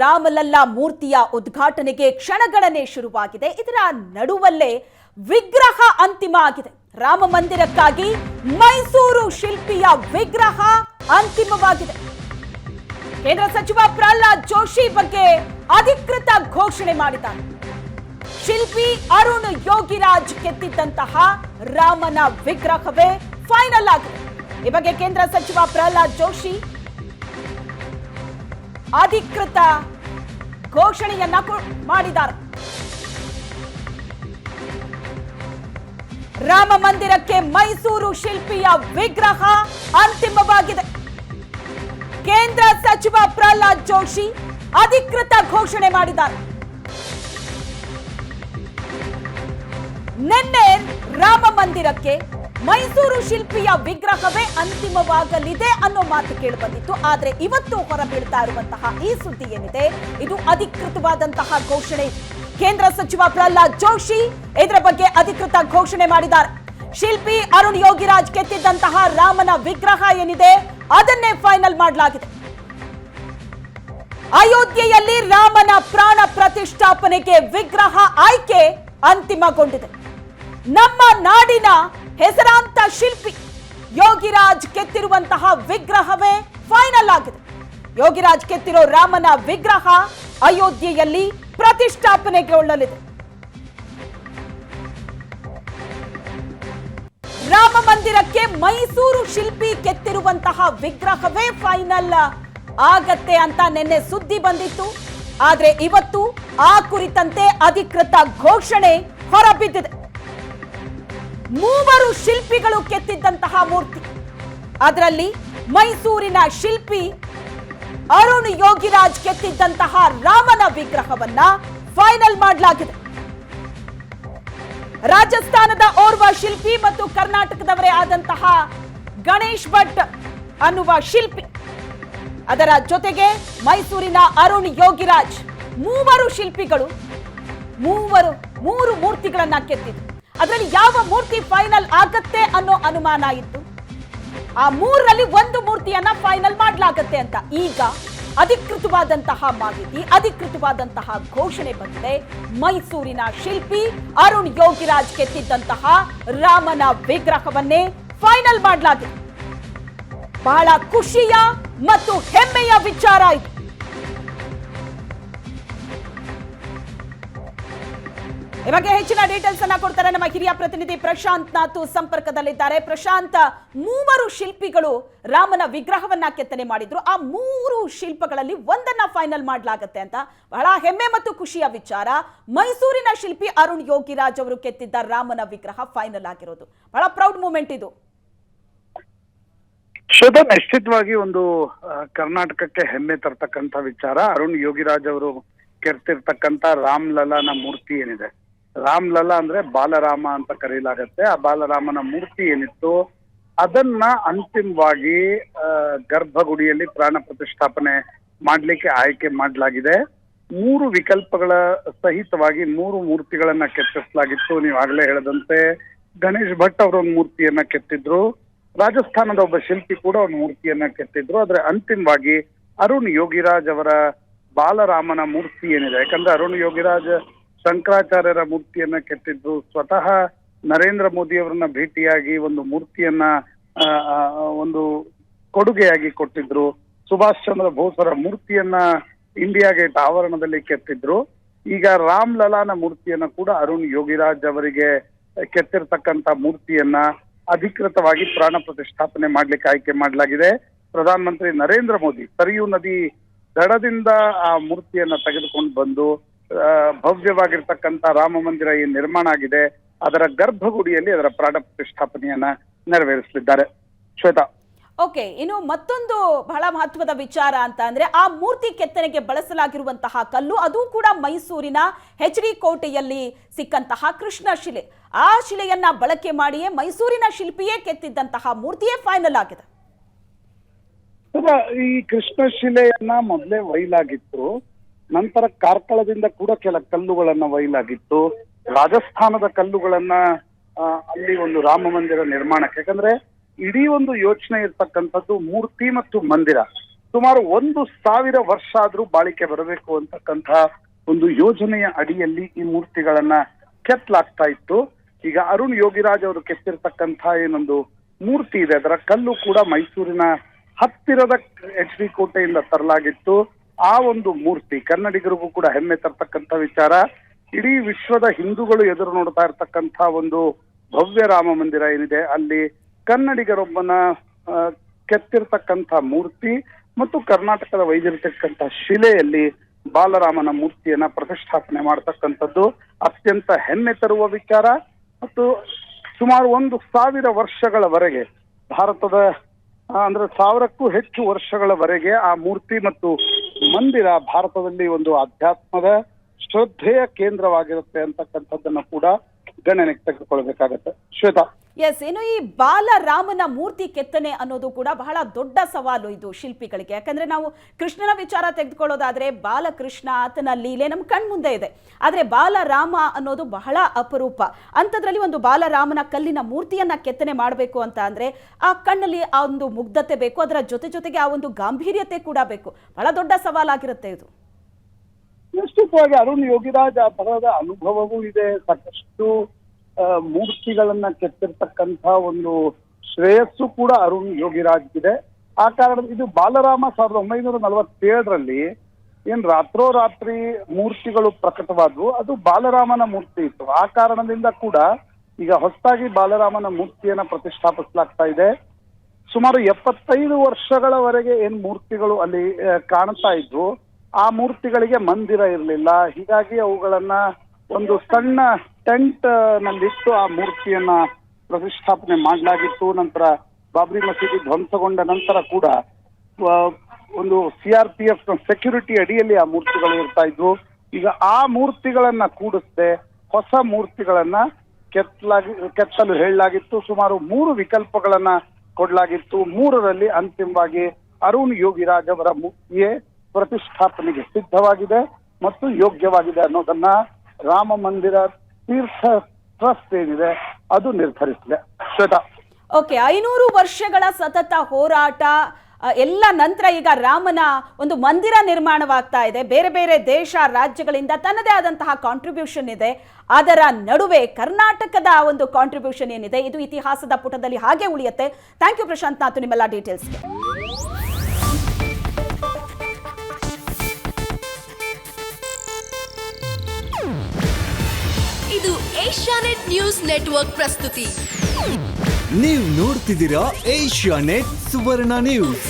ರಾಮಲಲ್ಲಾ ಮೂರ್ತಿಯ ಉದ್ಘಾಟನೆಗೆ ಕ್ಷಣಗಣನೆ ಶುರುವಾಗಿದೆ. ಇದರ ನಡುವಲ್ಲೇ ವಿಗ್ರಹ ಅಂತಿಮ ಆಗಿದೆ. ರಾಮ ಮಂದಿರಕ್ಕಾಗಿ ಮೈಸೂರು ಶಿಲ್ಪಿಯ ವಿಗ್ರಹ ಅಂತಿಮವಾಗಿದೆ. ಕೇಂದ್ರ ಸಚಿವ ಪ್ರಹ್ಲಾದ್ ಜೋಶಿ ಬಗ್ಗೆ ಅಧಿಕೃತ ಘೋಷಣೆ ಮಾಡಿದ್ದಾರೆ. ಶಿಲ್ಪಿ ಅರುಣ್ ಯೋಗಿರಾಜ್ ಕೆತ್ತಿದ್ದಂತಹ ರಾಮನ ವಿಗ್ರಹವೇ ಫೈನಲ್ ಆಗಿದೆ. ಈ ಬಗ್ಗೆ ಕೇಂದ್ರ ಸಚಿವ ಪ್ರಹ್ಲಾದ್ ಜೋಶಿ ಅಧಿಕೃತ ಘೋಷಣೆಯನ್ನ ಮಾಡಿದ್ದಾರೆ. ರಾಮ ಮಂದಿರಕ್ಕೆ ಮೈಸೂರು ಶಿಲ್ಪಿಯ ವಿಗ್ರಹ ಅಂತಿಮವಾಗಿದೆ. ಕೇಂದ್ರ ಸಚಿವ ಪ್ರಹ್ಲಾದ್ ಜೋಶಿ ಅಧಿಕೃತ ಘೋಷಣೆ ಮಾಡಿದ್ದಾರೆ. ನಿನ್ನೆ ರಾಮ ಮಂದಿರಕ್ಕೆ ಮೈಸೂರು ಶಿಲ್ಪಿಯ ವಿಗ್ರಹವೇ ಅಂತಿಮವಾಗಲಿದೆ ಅನ್ನೋ ಮಾತು ಕೇಳಿ ಬಂದಿತ್ತು. ಆದ್ರೆ ಇವತ್ತು ಹೊರಬೀಳ್ತಾ ಇರುವಂತಹ ಈ ಸುದ್ದಿ ಏನಿದೆ, ಇದು ಅಧಿಕೃತವಾದಂತಹ ಘೋಷಣೆ. ಕೇಂದ್ರ ಸಚಿವ ಪ್ರಹ್ಲಾದ್ ಜೋಶಿ ಇದರ ಬಗ್ಗೆ ಅಧಿಕೃತ ಘೋಷಣೆ ಮಾಡಿದ್ದಾರೆ. ಶಿಲ್ಪಿ ಅರುಣ್ ಯೋಗಿರಾಜ್ ಕೆತ್ತಿದ್ದಂತಹ ರಾಮನ ವಿಗ್ರಹ ಏನಿದೆ ಅದನ್ನೇ ಫೈನಲ್ ಮಾಡಲಾಗಿದೆ. ಅಯೋಧ್ಯೆಯಲ್ಲಿ ರಾಮನ ಪ್ರಾಣ ಪ್ರತಿಷ್ಠಾಪನೆಗೆ ವಿಗ್ರಹ ಆಯ್ಕೆ ಅಂತಿಮಗೊಂಡಿದೆ. ನಮ್ಮ ನಾಡಿನ ಹೆಸರಾಂತ ಶಿಲ್ಪಿ ಯೋಗಿರಾಜ್ ಕೆತ್ತಿರುವಂತಹ ವಿಗ್ರಹವೇ ಫೈನಲ್ ಆಗಿದೆ. ಯೋಗಿರಾಜ್ ಕೆತ್ತಿರೋ ರಾಮನ ವಿಗ್ರಹ ಅಯೋಧ್ಯೆಯಲ್ಲಿ ಪ್ರತಿಷ್ಠಾಪನೆಗೊಳ್ಳಲಿದೆ. ರಾಮ ಮಂದಿರಕ್ಕೆ ಮೈಸೂರು ಶಿಲ್ಪಿ ಕೆತ್ತಿರುವಂತಹ ವಿಗ್ರಹವೇ ಫೈನಲ್ ಆಗತ್ತೆ ಅಂತ ನಿನ್ನೆ ಸುದ್ದಿ ಬಂದಿತ್ತು. ಆದ್ರೆ ಇವತ್ತು ಆ ಕುರಿತಂತೆ ಅಧಿಕೃತ ಘೋಷಣೆ ಹೊರಬಿದ್ದಿದೆ. ಮೂವರು ಶಿಲ್ಪಿಗಳು ಕೆತ್ತಿದ್ದಂತಹ ಮೂರ್ತಿ, ಅದರಲ್ಲಿ ಮೈಸೂರಿನ ಶಿಲ್ಪಿ ಅರುಣ್ ಯೋಗಿರಾಜ್ ಕೆತ್ತಿದ್ದಂತಹ ರಾಮನ ವಿಗ್ರಹವನ್ನ ಫೈನಲ್ ಮಾಡಲಾಗಿದೆ. ರಾಜಸ್ಥಾನದ ಓರ್ವ ಶಿಲ್ಪಿ ಮತ್ತು ಕರ್ನಾಟಕದವರೇ ಆದಂತಹ ಗಣೇಶ್ ಭಟ್ ಅನ್ನುವ ಶಿಲ್ಪಿ, ಅದರ ಜೊತೆಗೆ ಮೈಸೂರಿನ ಅರುಣ್ ಯೋಗಿರಾಜ್, ಮೂವರು ಶಿಲ್ಪಿಗಳು ಮೂರು ಮೂರ್ತಿಗಳನ್ನ ಕೆತ್ತಿದ್ರು. ಅದರಲ್ಲಿ ಯಾವ ಮೂರ್ತಿ ಫೈನಲ್ ಆಗತ್ತೆ ಅನ್ನೋ ಅನುಮಾನ ಇತ್ತು. ಆ ಮೂರರಲ್ಲಿ ಒಂದು ಮೂರ್ತಿಯನ್ನ ಫೈನಲ್ ಮಾಡಲಾಗತ್ತೆ ಅಂತ ಈಗ ಅಧಿಕೃತವಾದಂತಹ ಮಾಹಿತಿ, ಅಧಿಕೃತವಾದಂತಹ ಘೋಷಣೆ ಬಂದಿದೆ. ಮೈಸೂರಿನ ಶಿಲ್ಪಿ ಅರುಣ್ ಯೋಗಿರಾಜ್ ಕೆತ್ತಿದ್ದಂತಹ ರಾಮನ ವಿಗ್ರಹವನ್ನೇ ಫೈನಲ್ ಮಾಡಲಾಗಿದೆ. ಬಹಳ ಖುಷಿಯ ಮತ್ತು ಹೆಮ್ಮೆಯ ವಿಚಾರ ಇದು. ಈ ಬಗ್ಗೆ ಹೆಚ್ಚಿನ ಡೀಟೇಲ್ಸ್ ಅನ್ನ ಕೊಡ್ತಾರೆ ನಮ್ಮ ಹಿರಿಯ ಪ್ರತಿನಿಧಿ ಪ್ರಶಾಂತ್ ನಾಥ್ ಸಂಪರ್ಕದಲ್ಲಿದ್ದಾರೆ. ಪ್ರಶಾಂತ್, ಮೂವರು ಶಿಲ್ಪಿಗಳು ರಾಮನ ವಿಗ್ರಹವನ್ನ ಕೆತ್ತನೆ ಮಾಡಿದ್ರು. ಆ ಮೂರು ಶಿಲ್ಪಗಳಲ್ಲಿ ಒಂದನ್ನ ಫೈನಲ್ ಮಾಡಲಾಗತ್ತೆ ಅಂತ ಬಹಳ ಹೆಮ್ಮೆ ಮತ್ತು ಖುಷಿಯ ವಿಚಾರ. ಮೈಸೂರಿನ ಶಿಲ್ಪಿ ಅರುಣ್ ಯೋಗಿರಾಜ್ ಅವರು ಕೆತ್ತಿದ್ದ ರಾಮನ ವಿಗ್ರಹ ಫೈನಲ್ ಆಗಿರೋದು ಬಹಳ ಪ್ರೌಡ್ ಮೂಮೆಂಟ್ ಇದು. ಶ್ವೇತಾ, ನಿಶ್ಚಿತವಾಗಿ ಒಂದು ಕರ್ನಾಟಕಕ್ಕೆ ಹೆಮ್ಮೆ ತರ್ತಕ್ಕಂಥ ವಿಚಾರ. ಅರುಣ್ ಯೋಗಿರಾಜ್ ಅವರು ಕೆತ್ತಿರ್ತಕ್ಕಂಥ ರಾಮ್ ಲಲ್ಲಾನ ಮೂರ್ತಿ ಏನಿದೆ, ರಾಮ್ ಲಲ್ಲಾ ಅಂದ್ರೆ ಬಾಲರಾಮ ಅಂತ ಕರೆಯಲಾಗತ್ತೆ. ಆ ಬಾಲರಾಮನ ಮೂರ್ತಿ ಏನಿತ್ತು ಅದನ್ನ ಅಂತಿಮವಾಗಿ ಗರ್ಭಗುಡಿಯಲ್ಲಿ ಪ್ರಾಣ ಪ್ರತಿಷ್ಠಾಪನೆ ಮಾಡ್ಲಿಕ್ಕೆ ಆಯ್ಕೆ ಮಾಡಲಾಗಿದೆ. ಮೂರು ವಿಕಲ್ಪಗಳ ಸಹಿತವಾಗಿ ಮೂರು ಮೂರ್ತಿಗಳನ್ನ ಕೆತ್ತಿಸಲಾಗಿತ್ತು. ನೀವು ಆಗ್ಲೇ ಹೇಳದಂತೆ ಗಣೇಶ್ ಭಟ್ ಅವರ ಒಂದು ಮೂರ್ತಿಯನ್ನ ಕೆತ್ತಿದ್ರು, ರಾಜಸ್ಥಾನದ ಒಬ್ಬ ಶಿಲ್ಪಿ ಕೂಡ ಒಂದು ಮೂರ್ತಿಯನ್ನ ಕೆತ್ತಿದ್ರು. ಆದ್ರೆ ಅಂತಿಮವಾಗಿ ಅರುಣ್ ಯೋಗಿರಾಜ್ ಅವರ ಬಾಲರಾಮನ ಮೂರ್ತಿ ಏನಿದೆ, ಯಾಕಂದ್ರೆ ಅರುಣ್ ಯೋಗಿರಾಜ್ ಶಂಕರಾಚಾರ್ಯರ ಮೂರ್ತಿಯನ್ನ ಕೆತ್ತಿದ್ರು. ಸ್ವತಃ ನರೇಂದ್ರ ಮೋದಿ ಅವರನ್ನ ಭೇಟಿಯಾಗಿ ಒಂದು ಮೂರ್ತಿಯನ್ನ ಒಂದು ಕೊಡುಗೆಯಾಗಿ ಕೊಟ್ಟಿದ್ರು. ಸುಭಾಷ್ ಚಂದ್ರ ಬೋಸರ ಮೂರ್ತಿಯನ್ನ ಇಂಡಿಯಾ ಗೇಟ್ ಆವರಣದಲ್ಲಿ ಕೆತ್ತಿದ್ರು. ಈಗ ರಾಮ್ ಲಲ್ಲಾನ ಮೂರ್ತಿಯನ್ನ ಕೂಡ ಅರುಣ್ ಯೋಗಿರಾಜ್ ಅವರಿಗೆ ಕೆತ್ತಿರ್ತಕ್ಕಂಥ ಮೂರ್ತಿಯನ್ನ ಅಧಿಕೃತವಾಗಿ ಪ್ರಾಣ ಪ್ರತಿಷ್ಠಾಪನೆ ಮಾಡ್ಲಿಕ್ಕೆ ಆಯ್ಕೆ ಮಾಡಲಾಗಿದೆ. ಪ್ರಧಾನಮಂತ್ರಿ ನರೇಂದ್ರ ಮೋದಿ ಸರಿಯೂ ನದಿ ದಡದಿಂದ ಆ ಮೂರ್ತಿಯನ್ನ ತೆಗೆದುಕೊಂಡು ಬಂದು ಭವ್ಯವಾಗಿರ್ತಕ್ಕಂಥ ರಾಮ ಮಂದಿರ ಏನ್ ನಿರ್ಮಾಣ ಆಗಿದೆ ಅದರ ಗರ್ಭಗುಡಿಯಲ್ಲಿ ಅದರ ಪ್ರಾಣ ಪ್ರತಿಷ್ಠಾಪನೆಯನ್ನ ನೆರವೇರಿಸಲಿದ್ದಾರೆ. ಶ್ವೇತಾ, ಓಕೆ, ಇನ್ನು ಮತ್ತೊಂದು ಬಹಳ ಮಹತ್ವದ ವಿಚಾರ ಅಂತ ಅಂದ್ರೆ ಆ ಮೂರ್ತಿ ಕೆತ್ತನೆಗೆ ಬಳಸಲಾಗಿರುವಂತಹ ಕಲ್ಲು, ಅದು ಕೂಡ ಮೈಸೂರಿನ HD ಕೋಟೆಯಲ್ಲಿ ಸಿಕ್ಕಂತಹ ಕೃಷ್ಣ ಶಿಲೆ. ಆ ಶಿಲೆಯನ್ನ ಬಳಕೆ ಮಾಡಿಯೇ ಮೈಸೂರಿನ ಶಿಲ್ಪಿಯೇ ಕೆತ್ತಿದ್ದಂತಹ ಮೂರ್ತಿಯೇ ಫೈನಲ್ ಆಗಿದೆ. ಈ ಕೃಷ್ಣ ಶಿಲೆಯನ್ನ ಮೊದಲೇ ಒಯ್ಲಾಗಿತ್ತು, ನಂತರ ಕಾರ್ಕಳದಿಂದ ಕೂಡ ಕೆಲ ಕಲ್ಲುಗಳನ್ನ ಒಯ್ಲಾಗಿತ್ತು. ರಾಜಸ್ಥಾನದ ಕಲ್ಲುಗಳನ್ನ ಅಲ್ಲಿ ಒಂದು ರಾಮ ಮಂದಿರ ನಿರ್ಮಾಣಕ್ಕೆ, ಯಾಕಂದ್ರೆ ಇಡೀ ಒಂದು ಯೋಚನೆ ಇರ್ತಕ್ಕಂಥದ್ದು ಮೂರ್ತಿ ಮತ್ತು ಮಂದಿರ. ಸುಮಾರು 1,000 ವರ್ಷ ಆದ್ರೂ ಬಾಳಿಕೆ ಬರಬೇಕು ಅಂತಕ್ಕಂಥ ಒಂದು ಯೋಜನೆಯ ಅಡಿಯಲ್ಲಿ ಈ ಮೂರ್ತಿಗಳನ್ನ ಕೆತ್ತಲಾಗ್ತಾ ಇತ್ತು. ಈಗ ಅರುಣ್ ಯೋಗಿರಾಜ್ ಅವರು ಕೆತ್ತಿರ್ತಕ್ಕಂಥ ಏನೊಂದು ಮೂರ್ತಿ ಇದೆ, ಅದರ ಕಲ್ಲು ಕೂಡ ಮೈಸೂರಿನ ಹತ್ತಿರದ HD ಕೋಟೆಯಿಂದ ತರಲಾಗಿತ್ತು. ಆ ಒಂದು ಮೂರ್ತಿ ಕನ್ನಡಿಗರಿಗೂ ಕೂಡ ಹೆಮ್ಮೆ ತರ್ತಕ್ಕಂಥ ವಿಚಾರ. ಇಡೀ ವಿಶ್ವದ ಹಿಂದೂಗಳು ಎದುರು ನೋಡ್ತಾ ಇರ್ತಕ್ಕಂಥ ಒಂದು ಭವ್ಯ ರಾಮ ಮಂದಿರ ಏನಿದೆ, ಅಲ್ಲಿ ಕನ್ನಡಿಗರೊಬ್ಬನ ಕೆತ್ತಿರ್ತಕ್ಕಂಥ ಮೂರ್ತಿ ಮತ್ತು ಕರ್ನಾಟಕದ ವೈದಿರ್ತಕ್ಕಂಥ ಶಿಲೆಯಲ್ಲಿ ಬಾಲರಾಮನ ಮೂರ್ತಿಯನ್ನ ಪ್ರತಿಷ್ಠಾಪನೆ ಮಾಡತಕ್ಕಂಥದ್ದು ಅತ್ಯಂತ ಹೆಮ್ಮೆ ತರುವ ವಿಚಾರ. ಮತ್ತು ಸುಮಾರು 1,000 ವರ್ಷಗಳವರೆಗೆ ಭಾರತದ ಅಂದ್ರೆ 1,000ಕ್ಕೂ ಹೆಚ್ಚು ವರ್ಷಗಳವರೆಗೆ ಆ ಮೂರ್ತಿ ಮತ್ತು ಮಂದಿರ ಭಾರತದಲ್ಲಿ ಒಂದು ಅಧ್ಯಾತ್ಮದ ಶ್ರದ್ಧೆಯ ಕೇಂದ್ರವಾಗಿರುತ್ತೆ ಅಂತಕ್ಕಂಥದ್ದನ್ನ ಕೂಡ ಗಣನೆಗೆ ತೆಗೆದುಕೊಳ್ಬೇಕಾಗತ್ತೆ. ಶ್ವೇತಾ, ಎಸ್, ಏನು ಈ ಬಾಲರಾಮನ ಮೂರ್ತಿ ಕೆತ್ತನೆ ಅನ್ನೋದು ಕೂಡ ಬಹಳ ದೊಡ್ಡ ಸವಾಲು ಇದು ಶಿಲ್ಪಿಗಳಿಗೆ. ಯಾಕಂದ್ರೆ ನಾವು ಕೃಷ್ಣನ ವಿಚಾರ ತೆಗೆದುಕೊಳ್ಳೋದಾದ್ರೆ ಬಾಲಕೃಷ್ಣ, ಆತನ ಲೀಲೆ ನಮ್ಮ ಕಣ್ಮುಂದೆ ಇದೆ. ಆದ್ರೆ ಬಾಲರಾಮ ಅನ್ನೋದು ಬಹಳ ಅಪರೂಪ. ಅಂಥದ್ರಲ್ಲಿ ಒಂದು ಬಾಲರಾಮನ ಕಲ್ಲಿನ ಮೂರ್ತಿಯನ್ನ ಕೆತ್ತನೆ ಮಾಡಬೇಕು ಅಂತ ಅಂದ್ರೆ ಆ ಕಣ್ಣಲ್ಲಿ ಆ ಒಂದು ಮುಗ್ಧತೆ ಬೇಕು, ಅದರ ಜೊತೆಗೆ ಆ ಒಂದು ಗಾಂಭೀರ್ಯತೆ ಕೂಡ ಬೇಕು. ಬಹಳ ದೊಡ್ಡ ಸವಾಲಾಗಿರುತ್ತೆ ಇದು. ನಿಶ್ಚಿತವಾಗಿ ಅರುಣ್ ಯೋಗಿರಾಜ್ ಆ ತರಹದ ಅನುಭವವೂ ಇದೆ. ಸಾಕಷ್ಟು ಮೂರ್ತಿಗಳನ್ನ ಕೆತ್ತಿರ್ತಕ್ಕಂಥ ಒಂದು ಶ್ರೇಯಸ್ಸು ಕೂಡ ಅರುಣ್ ಯೋಗಿರಾಜ್ಗಿದೆ. ಆ ಕಾರಣ ಇದು ಬಾಲರಾಮ 1947ರಲ್ಲಿ ಏನ್ ರಾತ್ರೋರಾತ್ರಿ ಮೂರ್ತಿಗಳು ಪ್ರಕಟವಾದವು, ಅದು ಬಾಲರಾಮನ ಮೂರ್ತಿ ಇತ್ತು. ಆ ಕಾರಣದಿಂದ ಕೂಡ ಈಗ ಹೊಸದಾಗಿ ಬಾಲರಾಮನ ಮೂರ್ತಿಯನ್ನ ಪ್ರತಿಷ್ಠಾಪಿಸಲಾಗ್ತಾ ಇದೆ. ಸುಮಾರು 75 ವರ್ಷಗಳವರೆಗೆ ಏನ್ ಮೂರ್ತಿಗಳು ಅಲ್ಲಿ ಕಾಣ್ತಾ ಇದ್ವು, ಆ ಮೂರ್ತಿಗಳಿಗೆ ಮಂದಿರ ಇರಲಿಲ್ಲ. ಹೀಗಾಗಿ ಅವುಗಳನ್ನ ಒಂದು ಸಣ್ಣ ಟೆಂಟ್ ನಲ್ಲಿಟ್ಟು ಆ ಮೂರ್ತಿಯನ್ನ ಪ್ರತಿಷ್ಠಾಪನೆ ಮಾಡಲಾಗಿತ್ತು. ನಂತರ ಬಾಬ್ರಿ ಮಸೀದಿ ಧ್ವಂಸಗೊಂಡ ನಂತರ ಕೂಡ ಒಂದು CRPF ಸೆಕ್ಯೂರಿಟಿ ಅಡಿಯಲ್ಲಿ ಆ ಮೂರ್ತಿಗಳು ಇರ್ತಾ ಇದ್ವು. ಈಗ ಆ ಮೂರ್ತಿಗಳನ್ನ ಕೂಡಿಸದೆ ಹೊಸ ಮೂರ್ತಿಗಳನ್ನ ಕೆತ್ತಲು ಹೇಳಲಾಗಿತ್ತು. ಸುಮಾರು 3 ವಿಕಲ್ಪಗಳನ್ನ ಕೊಡಲಾಗಿತ್ತು. 3ರಲ್ಲಿ ಅಂತಿಮವಾಗಿ ಅರುಣ್ ಯೋಗಿರಾಜ್ ಅವರ ಮೂರ್ತಿಯೇ ಪ್ರತಿಷ್ಠಾಪನೆಗೆ ಸಿದ್ಧವಾಗಿದೆ ಮತ್ತು ಯೋಗ್ಯವಾಗಿದೆ ಅನ್ನೋದನ್ನ ರಾಮ ಮಂದಿರ ತೀರ್ಥ ಟ್ರಸ್ಟ್ ಏನಿದೆ ಅದು ನಿರ್ಧರಿಸಿದೆ. ಶ್ವೇತಾ, ಓಕೆ, 500 ವರ್ಷಗಳ ಸತತ ಹೋರಾಟ ಎಲ್ಲ ನಂತರ ಈಗ ರಾಮನ ಒಂದು ಮಂದಿರ ನಿರ್ಮಾಣವಾಗ್ತಾ ಇದೆ. ಬೇರೆ ಬೇರೆ ದೇಶ ರಾಜ್ಯಗಳಿಂದ ತನ್ನದೇ ಆದಂತಹ ಕಾಂಟ್ರಿಬ್ಯೂಷನ್ ಇದೆ. ಅದರ ನಡುವೆ ಕರ್ನಾಟಕದ ಒಂದು ಕಾಂಟ್ರಿಬ್ಯೂಷನ್ ಏನಿದೆ ಇದು ಇತಿಹಾಸದ ಪುಟದಲ್ಲಿ ಹಾಗೆ ಉಳಿಯುತ್ತೆ. ಥ್ಯಾಂಕ್ ಯು ಪ್ರಶಾಂತ್ ನಾಥ್ ನಿಮ್ಮೆಲ್ಲ ಡೀಟೇಲ್ಸ್ಗೆ. ಇದು ಏಷ್ಯಾನೆಟ್ ನ್ಯೂಸ್ ನೆಟ್ವರ್ಕ್ ಪ್ರಸ್ತುತಿ. ನೀವು ನೋಡ್ತಿದ್ದೀರಾ ಏಷ್ಯಾನೆಟ್ ಸುವರ್ಣ ನ್ಯೂಸ್.